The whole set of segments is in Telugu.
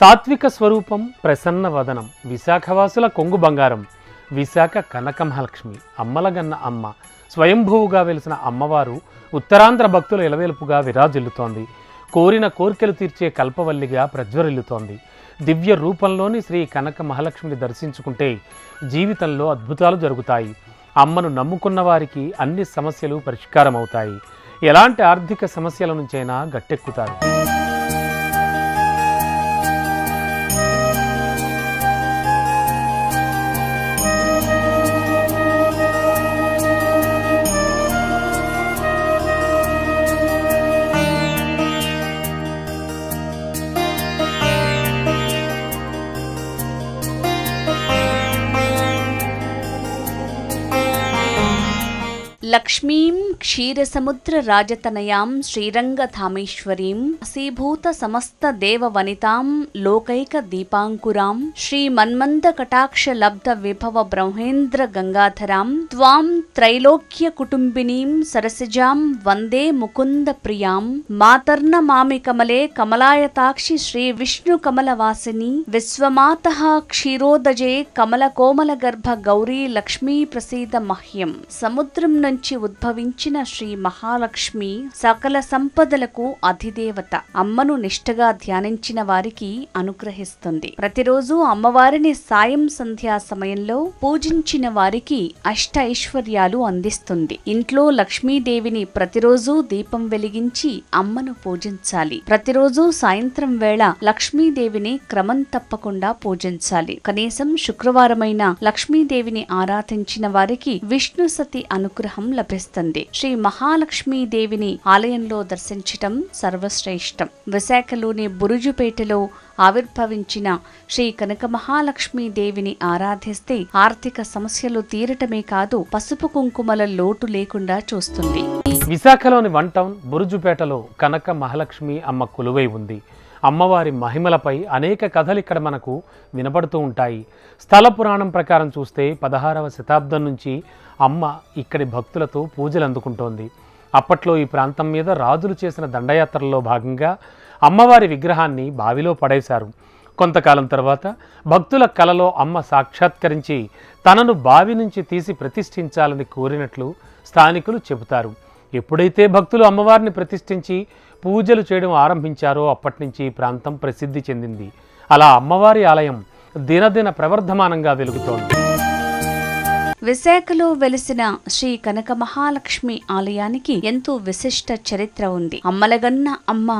సాత్విక స్వరూపం, ప్రసన్న వదనం, విశాఖవాసుల కొంగు బంగారం, విశాఖ కనకమహాలక్ష్మి, అమ్మలగన్న అమ్మ, స్వయంభూవుగా వెలిసిన అమ్మవారు ఉత్తరాంధ్ర భక్తుల ఇలవేలుపుగా విరాజిల్లుతోంది. కోరిన కోరికలు తీర్చే కల్పవల్లిగా ప్రజ్వరిల్లుతోంది. దివ్య రూపంలోని శ్రీ కనక మహాలక్ష్మిని దర్శించుకుంటే జీవితంలో అద్భుతాలు జరుగుతాయి. అమ్మను నమ్ముకున్న వారికి అన్ని సమస్యలు పరిష్కారమవుతాయి. ఎలాంటి ఆర్థిక సమస్యల నుంచైనా గట్టెక్కుతారు. లక్ష్మీం క్షీరసముద్ర రాజతనయాం శ్రీరంగధామేశ్వరీం వశీభూత సమస్త దేవవనితాం లోకైక దీపాంకురాం శ్రీమన్మంద కటాక్ష లబ్ధ విభవ బ్రహ్మేంద్ర గంగాధరాం త్వాం త్రైలోక్య కుటుంబినీం సరసిజాం వందే ముకుంద ప్రియాం మాతర్న మామి కమలే కమలాయతాక్షి శ్రీ విష్ణు కమలవాసిని విశ్వమాతః క్షీరోదజే కమల కోమల గర్భ గౌరీ లక్ష్మీ ప్రసీద మహ్యం. సముద్రం నుంచి ఉద్భవించిన శ్రీ మహాలక్ష్మి సకల సంపదలకు అధిదేవత. అమ్మను నిష్ఠగా ధ్యానించిన వారికి అనుగ్రహిస్తుంది. ప్రతిరోజు అమ్మవారిని సాయం సంధ్యా సమయంలో పూజించిన వారికి అష్ట ఐశ్వర్యాలు అందిస్తుంది. ఇంట్లో లక్ష్మీదేవిని ప్రతిరోజు దీపం వెలిగించి అమ్మను పూజించాలి. ప్రతిరోజు సాయంత్రం వేళ లక్ష్మీదేవిని క్రమం తప్పకుండా పూజించాలి. కనీసం శుక్రవారమైన లక్ష్మీదేవిని ఆరాధించిన వారికి విష్ణు సతి అనుగ్రహం లభిస్తుంది. శ్రీ మహాలక్ష్మీదేవిని ఆలయంలో దర్శించటం సర్వశ్రేష్టం. విశాఖలోని బురుజుపేటలో ఆవిర్భవించిన శ్రీ కనక మహాలక్ష్మీదేవిని ఆరాధిస్తే ఆర్థిక సమస్యలు తీరటమే కాదు, పసుపు కుంకుమల లోటు లేకుండా చూస్తుంది. విశాఖలోని వన్ టౌన్ బురుజుపేటలో కనక మహాలక్ష్మి అమ్మ కొలువై ఉంది. అమ్మవారి మహిమలపై అనేక కథలు ఇక్కడ మనకు వినపడుతూ ఉంటాయి. స్థల పురాణం ప్రకారం చూస్తే 16వ శతాబ్దం నుంచి అమ్మ ఇక్కడి భక్తులతో పూజలు అందుకుంటోంది. అప్పట్లో ఈ ప్రాంతం మీద రాజులు చేసిన దండయాత్రల్లో భాగంగా అమ్మవారి విగ్రహాన్ని బావిలో పడేశారు. కొంతకాలం తర్వాత భక్తుల కలలో అమ్మ సాక్షాత్కరించి తనను బావి నుంచి తీసి ప్రతిష్ఠించాలని కోరినట్లు స్థానికులు చెబుతారు. ఎప్పుడైతే భక్తులు అమ్మవారిని ప్రతిష్ఠించి పూజలు చేయడం ఆరంభించారో అప్పటి నుంచి ప్రాంతం ప్రసిద్ధి చెందింది. అలా అమ్మవారి ఆలయం దినదిన ప్రవర్ధమానంగా వెలుగుతోంది. విశాఖలో వెలిసిన శ్రీ కనక మహాలక్ష్మి ఆలయానికి ఎంతో విశిష్ట చరిత్ర ఉంది. అమ్మలగన్న అమ్మ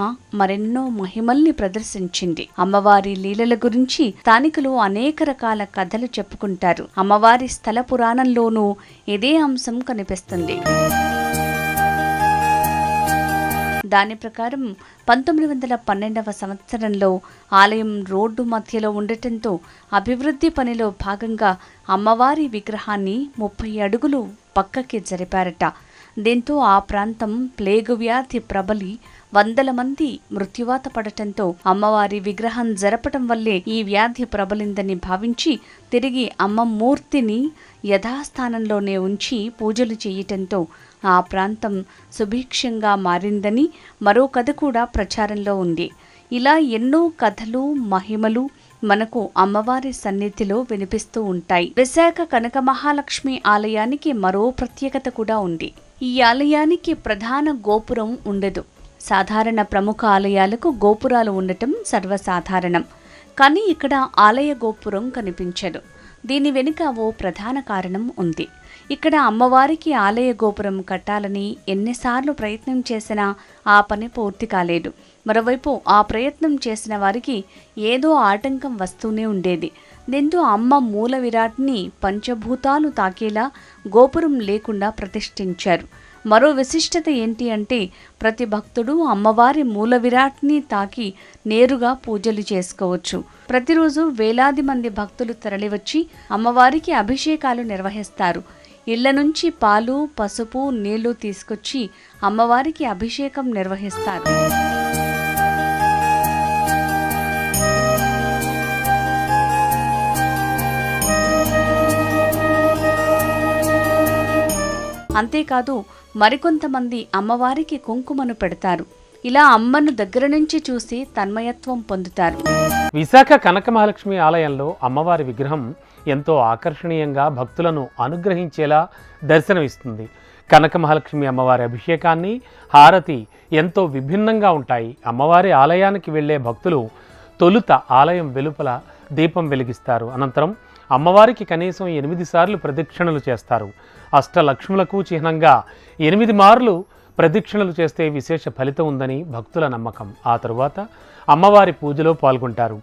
మరెన్నో మహిమల్ని ప్రదర్శించింది. అమ్మవారి లీలల గురించి స్థానికులు అనేక రకాల కథలు చెప్పుకుంటారు. అమ్మవారి స్థల పురాణంలోనూ ఇదే అంశం కనిపిస్తుంది. దాని ప్రకారం 1912వ సంవత్సరంలో ఆలయం రోడ్డు మధ్యలో ఉండటంతో అభివృద్ధి పనిలో భాగంగా అమ్మవారి విగ్రహాన్ని 30 అడుగులు పక్కకి జరిపారట. దీంతో ఆ ప్రాంతం ప్లేగు వ్యాధి ప్రబలి వందల మంది మృత్యువాత పడటంతో అమ్మవారి విగ్రహం జరపటం వల్లే ఈ వ్యాధి ప్రబలిందని భావించి తిరిగి అమ్మ మూర్తిని యథాస్థానంలోనే ఉంచి పూజలు చేయటంతో ఆ ప్రాంతం సుభిక్షంగా మారిందని మరో కథ కూడా ప్రచారంలో ఉంది. ఇలా ఎన్నో కథలు, మహిమలు మనకు అమ్మవారి సన్నిధిలో వినిపిస్తూ ఉంటాయి. విశాఖ కనక మహాలక్ష్మి ఆలయానికి మరో ప్రత్యేకత కూడా ఉంది. ఈ ఆలయానికి ప్రధాన గోపురం ఉండదు. సాధారణ ప్రముఖ ఆలయాలకు గోపురాలు ఉండటం సర్వసాధారణం. కానీ ఇక్కడ ఆలయ గోపురం కనిపించదు. దీని వెనుక ఓ ప్రధాన కారణం ఉంది. ఇక్కడ అమ్మవారికి ఆలయ గోపురం కట్టాలని ఎన్నిసార్లు ప్రయత్నం చేసినా ఆ పని పూర్తి కాలేదు. మరోవైపు ఆ ప్రయత్నం చేసిన వారికి ఏదో ఆటంకం వస్తూనే ఉండేది. దీంతో అమ్మ మూల విరాట్ని పంచభూతాలు తాకేలా గోపురం లేకుండా ప్రతిష్ఠించారు. మరో విశిష్టత ఏంటి అంటే ప్రతి భక్తుడు అమ్మవారి మూల విరాట్ని తాకి నేరుగా పూజలు చేసుకోవచ్చు. ప్రతిరోజు వేలాది మంది భక్తులు తరలివచ్చి అమ్మవారికి అభిషేకాలు నిర్వహిస్తారు. ఇళ్ల నుంచి పాలు, పసుపు, నీళ్లు తీసుకొచ్చి అమ్మవారికి అభిషేకం నిర్వహిస్తారు. అంతేకాదు మరికొంతమంది అమ్మవారికి కుంకుమను పెడతారు. ఇలా అమ్మను దగ్గర నుంచి చూసి తన్మయత్వం పొందుతారు. విశాఖ కనక మహాలక్ష్మి ఆలయంలో అమ్మవారి విగ్రహం ఎంతో ఆకర్షణీయంగా భక్తులను అనుగ్రహించేలా దర్శనమిస్తుంది. కనక మహాలక్ష్మి అమ్మవారి అభిషేకాన్ని, హారతి ఎంతో విభిన్నంగా ఉంటాయి. అమ్మవారి ఆలయానికి వెళ్ళే భక్తులు తొలుత ఆలయం వెలుపల దీపం వెలిగిస్తారు. అనంతరం అమ్మవారికి కనీసం 8 సార్లు ప్రదక్షిణలు చేస్తారు. అష్టలక్ష్ములకు చిహ్నంగా 8 మార్లు ప్రదక్షిణలు చేస్తే విశేష ఫలితం ఉందని భక్తుల నమ్మకం. ఆ తరువాత అమ్మవారి పూజలో పాల్గొంటారు.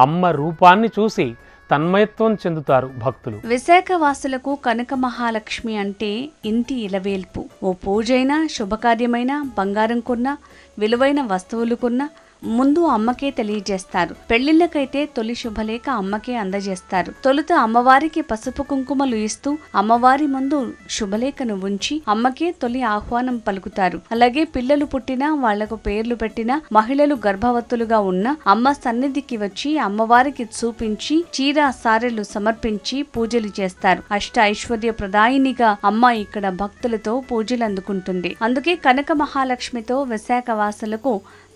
అమ్మ రూపాన్ని చూసి తన్మయత్వం చెందుతారు భక్తులు. విశాఖ వాసులకు కనక మహాలక్ష్మి అంటే ఇంటి ఇలవేల్పు. ఓ పూజైనా, శుభకార్యమైనా, బంగారం కొన్నా, విలువైన వస్తువులు కొన్నా ముందు అమ్మకే తెలియజేస్తారు. పెళ్లిళ్లకైతే తొలి శుభలేఖ అమ్మకే అందజేస్తారు. తొలుత అమ్మవారికి పసుపు కుంకుమలు ఇస్తూ అమ్మవారి ముందు శుభలేఖను ఉంచి అమ్మకే తొలి ఆహ్వానం పలుకుతారు. అలాగే పిల్లలు పుట్టినా, వాళ్లకు పేర్లు పెట్టినా, మహిళలు గర్భవతులుగా ఉన్న అమ్మ సన్నిధికి వచ్చి అమ్మవారికి చూపించి చీర సారెలు సమర్పించి పూజలు చేస్తారు. అష్ట ఐశ్వర్య ప్రదాయినిగా అమ్మ ఇక్కడ భక్తులతో పూజలు అందుకుంటుంది. అందుకే కనక మహాలక్ష్మితో విశాఖ వాసులకు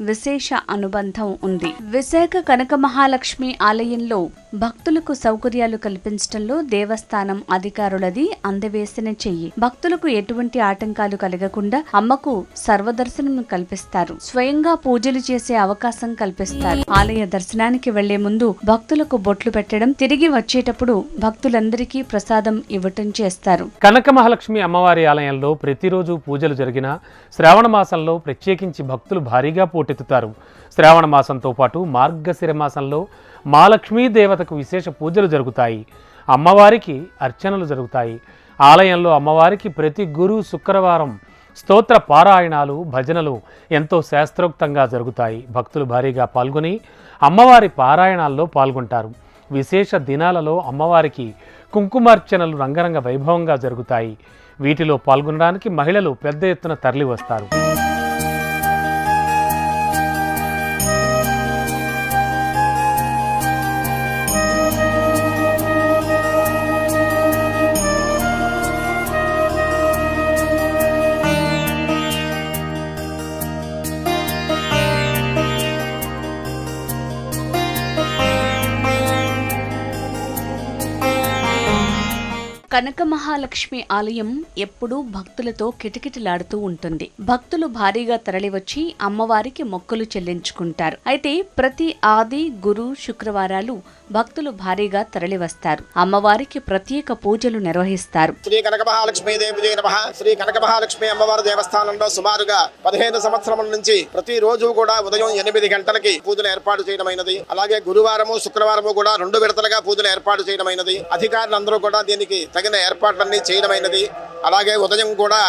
విశేష అనుబంధం ఉంది. విశాఖ కనక మహాలక్ష్మి ఆలయంలో భక్తులకు సౌకర్యాలు కల్పించడంలో దేవస్థానం అధికారులది అందవేసిన చెయ్యి. భక్తులకు ఎటువంటి ఆటంకాలు కలగకుండా అమ్మకు సర్వదర్శనం కల్పిస్తారు. స్వయంగా పూజలు చేసే అవకాశం కల్పిస్తారు. ఆలయ దర్శనానికి వెళ్లే ముందు భక్తులకు బొట్లు పెట్టడం, తిరిగి వచ్చేటప్పుడు భక్తులందరికీ ప్రసాదం ఇవ్వటం చేస్తారు. కనక మహాలక్ష్మి అమ్మవారి ఆలయంలో ప్రతిరోజు పూజలు జరిగినా శ్రావణ మాసంలో ప్రత్యేకించి భక్తులు భారీగా పోటెత్తుతారు. శ్రావణ మాసంతో పాటు మార్గశిర మాసంలో మహాలక్ష్మీ దేవతకు విశేష పూజలు జరుగుతాయి. అమ్మవారికి అర్చనలు జరుగుతాయి. ఆలయంలో అమ్మవారికి ప్రతి గురు శుక్రవారం స్తోత్ర పారాయణాలు, భజనలు ఎంతో శాస్త్రోక్తంగా జరుగుతాయి. భక్తులు భారీగా పాల్గొని అమ్మవారి పారాయణాల్లో పాల్గొంటారు. విశేష దినాలలో అమ్మవారికి కుంకుమార్చనలు రంగరంగ వైభవంగా జరుగుతాయి. వీటిలో పాల్గొనడానికి మహిళలు పెద్ద ఎత్తున తరలి వస్తారు. కనక మహాలక్ష్మి ఆలయం ఎప్పుడూ భక్తులతో కిటకిటలాడుతూ ఉంటుంది. భక్తులు భారీగా తరలివచ్చి అమ్మవారికి మొక్కులు చెల్లించుకుంటారు. అయితే ప్రతి ఆది, గురు, శుక్రవారాలు భక్తులు భారీగా తరలివస్తారు. అమ్మవారికి ప్రత్యేక పూజలు నిర్వహిస్తారు. శ్రీ కనక మహాలక్ష్మీ దేవి నమః. శ్రీ కనక మహాలక్ష్మి అమ్మవారి దేవస్థానంలో సుమారుగా 15 సంవత్సరముల నుంచి ప్రతిరోజు కూడా ఉదయం 8 గంటలకి పూజలు ఏర్పాటు చేయడమైనది. అలాగే గురువారము, శుక్రవారము కూడా 2 విడతలుగా పూజలు ఏర్పాటు చేయడమైనది. అధికారులందరూ కూడా దీనికి తగిన ఏర్పాట్లన్నీ చేయడమైనది. అలాగే ఉదయం కూడా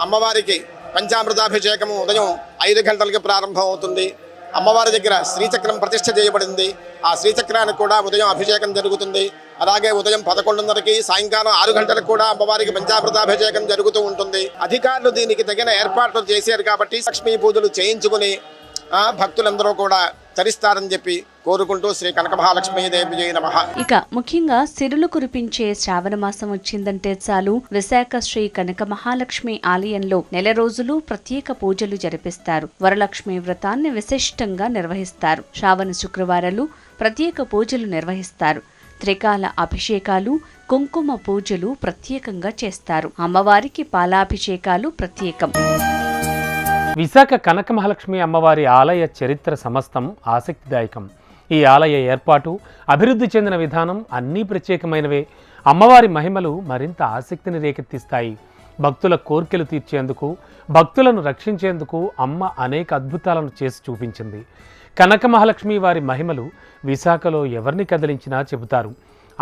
అమ్మవారికి పంచామృతాభిషేకము ఉదయం 5 గంటలకి ప్రారంభం అవుతుంది. అమ్మవారి దగ్గర శ్రీచక్రం ప్రతిష్ఠ చేయబడింది. ఆ శ్రీచక్రానికి కూడా ఉదయం అభిషేకం జరుగుతుంది. అలాగే ఉదయం 11:30కి, సాయంకాలం 6 గంటలకు కూడా అమ్మవారికి పంచామృతాభిషేకం జరుగుతూ ఉంటుంది. అధికారులు దీనికి తగిన ఏర్పాట్లు చేశారు కాబట్టి లక్ష్మీ పూజలు చేయించుకుని భక్తులందరూ కూడా తరిస్తారని చెప్పి కోరుకుంటూ శ్రీ కనక మహాలక్ష్మీ దేవి నమః. ఇక ముఖ్యంగా సిరులు కురిపించే శ్రావణ మాసం వచ్చిందంటే చాలు విశాఖ శ్రీ కనక మహాలక్ష్మి ఆలయంలో నెల రోజులు ప్రత్యేక పూజలు జరిపిస్తారు. వరలక్ష్మి వ్రతాన్ని విశిష్టంగా నిర్వహిస్తారు. శ్రావణ శుక్రవారాలు ప్రత్యేక పూజలు నిర్వహిస్తారు. త్రికాల అభిషేకాలు, కుంకుమ పూజలు ప్రత్యేకంగా చేస్తారు. అమ్మవారికి పాలాభిషేకాలు ప్రత్యేకం. విశాఖ కనక మహాలక్ష్మి అమ్మవారి ఆలయ చరిత్ర సమస్తం ఆసక్తిదాయకం. ఈ ఆలయ ఏర్పాటు, అభివృద్ధి చెందిన విధానం అన్నీ ప్రత్యేకమైనవే. అమ్మవారి మహిమలు మరింత ఆసక్తిని రేకెత్తిస్తాయి. భక్తుల కోర్కెలు తీర్చేందుకు, భక్తులను రక్షించేందుకు అమ్మ అనేక అద్భుతాలను చేసి చూపించింది. కనక మహాలక్ష్మి వారి మహిమలు విశాఖలో ఎవరిని కదిలించినా చెబుతారు.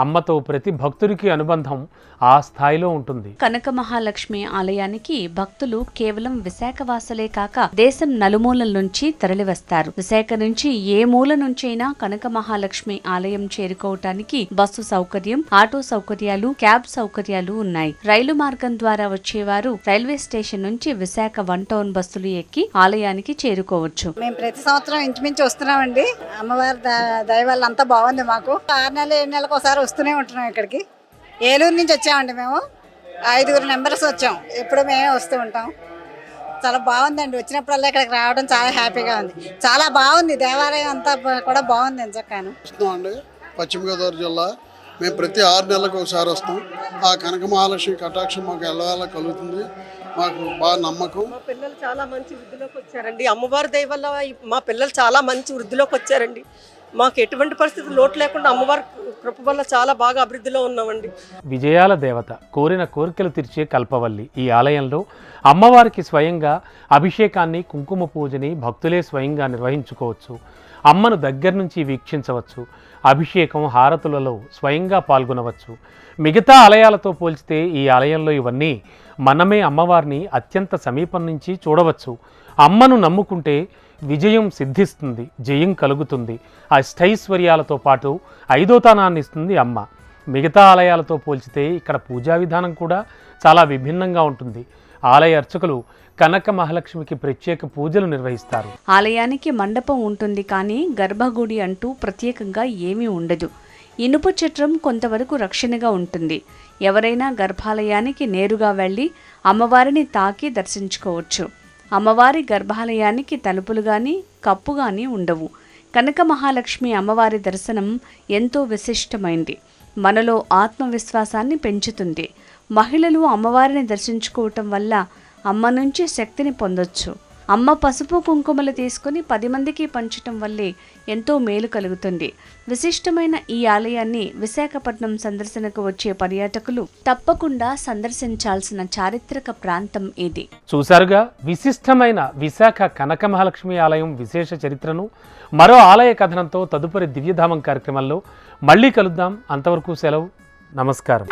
అమ్మతో ప్రతి భక్తుడికి అనుబంధం ఆ స్థాయిలో ఉంటుంది. కనక మహాలక్ష్మి ఆలయానికి భక్తులు కేవలం విశాఖ వాసులే కాక దేశం నలుమూలల నుంచి తరలివస్తారు. విశాఖ నుంచి ఏ మూల నుంచైనా కనక మహాలక్ష్మి ఆలయం చేరుకోవటానికి బస్సు సౌకర్యం, ఆటో సౌకర్యాలు, క్యాబ్ సౌకర్యాలు ఉన్నాయి. రైలు మార్గం ద్వారా వచ్చేవారు రైల్వే స్టేషన్ నుంచి విశాఖ 1 టౌన్ బస్సులు ఎక్కి ఆలయానికి చేరుకోవచ్చు. మేము ప్రతి సంవత్సరం ఇంచుమించు వస్తున్నామండి. అమ్మవారి దయ వల్ల అంతా బాగుంది. మాకు 6 నెలలు 7 నెలలకు ఒకసారి వస్తూనే ఉంటున్నాం. ఇక్కడికి ఏలూరు నుంచి వచ్చామండి. మేము 5 మెంబర్స్ వచ్చాం. ఎప్పుడు మేమే వస్తూ ఉంటాం. చాలా బాగుందండి. వచ్చినప్పుడల్లా ఇక్కడికి రావడం చాలా హ్యాపీగా ఉంది. చాలా బాగుంది. దేవాలయం అంతా కూడా బాగుంది. ఎంచక్కాను వస్తామండి. పశ్చిమ గోదావరి జిల్లా మేము ప్రతి 6 నెలలకు ఒకసారి వస్తాం. ఆ కనక మహాలక్ష్మి కటాక్షం మాకు ఎల్లవేళ కలుగుతుంది. మాకు బాగా నమ్మకం. మా పిల్లలు చాలా మంచి వృద్ధిలోకి వచ్చారండి. అమ్మవారి దయ వల్ల మా పిల్లలు చాలా మంచి వృద్ధిలోకి వచ్చారండి. మాకు ఎటువంటి పరిస్థితి లోటు లేకుండా అమ్మవారి కృప వల్ల చాలా బాగా అభివృద్ధిలో ఉన్నామండి. విజయాల దేవత, కోరిన కోరికలు తీర్చే కల్పవల్లి. ఈ ఆలయంలో అమ్మవారికి స్వయంగా అభిషేకాన్ని, కుంకుమ పూజని భక్తులే స్వయంగా నిర్వహించుకోవచ్చు. అమ్మను దగ్గర నుంచి వీక్షించవచ్చు. అభిషేకం, హారతులలో స్వయంగా పాల్గొనవచ్చు. మిగతా ఆలయాలతో పోల్చితే ఈ ఆలయంలో ఇవన్నీ మనమే అమ్మవారిని అత్యంత సమీపం నుంచి చూడవచ్చు. అమ్మను నమ్ముకుంటే విజయం సిద్ధిస్తుంది, జయం కలుగుతుంది. అష్టైశ్వర్యాలతో పాటు 5వ స్థానాన్ని ఇస్తుంది అమ్మ. మిగతా ఆలయాలతో పోల్చితే ఇక్కడ పూజా విధానం కూడా చాలా విభిన్నంగా ఉంటుంది. ఆలయ అర్చకులు కనక మహాలక్ష్మికి ప్రత్యేక పూజలు నిర్వహిస్తారు. ఆలయానికి మండపం ఉంటుంది, కానీ గర్భగుడి అంటూ ప్రత్యేకంగా ఏమీ ఉండదు. ఇనుప చట్రం కొంతవరకు రక్షణగా ఉంటుంది. ఎవరైనా గర్భాలయానికి నేరుగా వెళ్ళి అమ్మవారిని తాకి దర్శించుకోవచ్చు. అమ్మవారి గర్భాలయానికి తలుపులు కానీ కప్పు కానీ ఉండవు. కనక మహాలక్ష్మి అమ్మవారి దర్శనం ఎంతో విశిష్టమైంది. మనలో ఆత్మవిశ్వాసాన్ని పెంచుతుంది. మహిళలు అమ్మవారిని దర్శించుకోవటం వల్ల అమ్మ నుంచి శక్తిని పొందొచ్చు. అమ్మ పసుపు కుంకుమలు తీసుకుని 10 మందికి పంచటం వల్లే ఎంతో మేలు కలుగుతుంది. విశిష్టమైన ఈ ఆలయాన్ని విశాఖపట్నం సందర్శనకు వచ్చే పర్యాటకులు తప్పకుండా సందర్శించాల్సిన చారిత్రక ప్రాంతం ఇది. చూశారుగా విశిష్టమైన విశాఖ కనక మహాలక్ష్మి ఆలయం విశేష చరిత్రను. మరో ఆలయ కథనంతో తదుపరి దివ్యధామం కార్యక్రమంలో మళ్ళీ కలుద్దాం. అంతవరకు సెలవు. నమస్కారం.